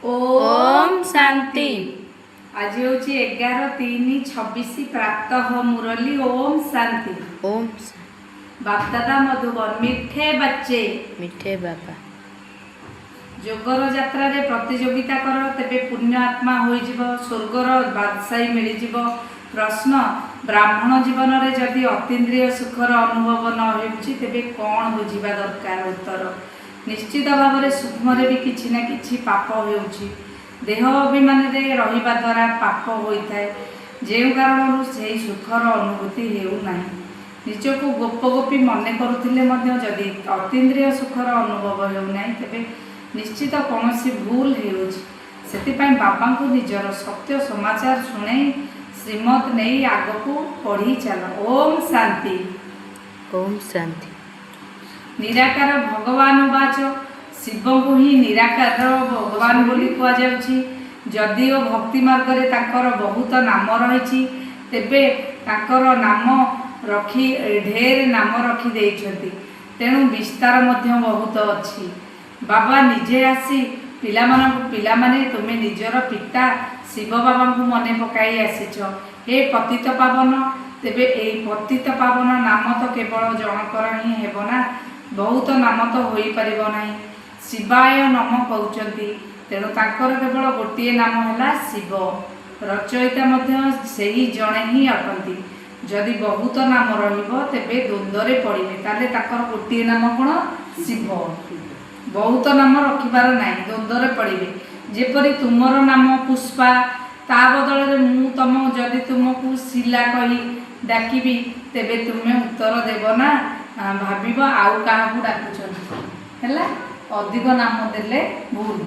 ओम शांति। आज हूँ 11/3/26 प्रातः मुरली। ओम शांति। ओम बापदादा मधुबन मिठे बच्चे मिठे बाबा जोगर यात्रा रे प्रतियोगिता कर तेबे पुण्य आत्मा होई जीवो, स्वर्गर बादशाही मिली जीवो। प्रश्न ब्राह्मण जीवन रे जदि अतीन्द्रिय सुखर अनुभव न होउछि तेबे कोन बुझिबा दरकार। उत्तर निश्चित भाव में सूक्ष्म भी किछि ना किछि पाप होउछि। देह अभिमान रे रहिबा द्वारा पाप होइथाय, जे कारण से सुखर अनुभूति हेउ नाही। निजको गोप गोपी मने करुथिले मध्य जदि अतीन्द्रिय सुखर अनुभव हेउ नाही तेबे निश्चित कौनसी भूल हेउछि। सेतिपाई बाबा को निजर सत्य समाचार शुणे श्रीमत नहीं आगको पढ़ी चल। ओम शांति। ओम शांति। निराकार भगवान वाच शिव को ही निराकार भगवान बोली कह जाउछि। जदिओ भक्ति मार्ग रे ताकर बहुत नाम रही तेबे ताकर नाम रखी ढेर नाम रखी देइछंती, तेणु विस्तार मध्य बहुत अछि। बाबा निजे आसी पिलामाने तुमे निजर पिता शिव बाबा को मने पकाई आसीछ। हे पतित पावन, तेबे एई पतित पावन नाम तो केवल जनकर ही हेबना, बहुत नाम तो होई परिबो नाही। शिवाय नम कहउचंती, तेणु ताकर केवल गोटे नाम हैला शिव। रचयिता मध्य सेही जणे ही अटंती। जदि बहुत नाम रहिबो तेबे द्वंद्वरे पड़िबे, ताले ताकर गोटे नाम कोन शिव। बहुत नाम रखिबार नाही, द्वंद्वरे पड़िबे। जेपरि तुमर नाम पुष्पा, ता बदल मु तम जदि तुमको शिला कही डाकिबी तेबे तुमे उत्तर देबो ना, भाविब आउ काहाकू डाकुछन। हैला अधिक नाम देले भूल।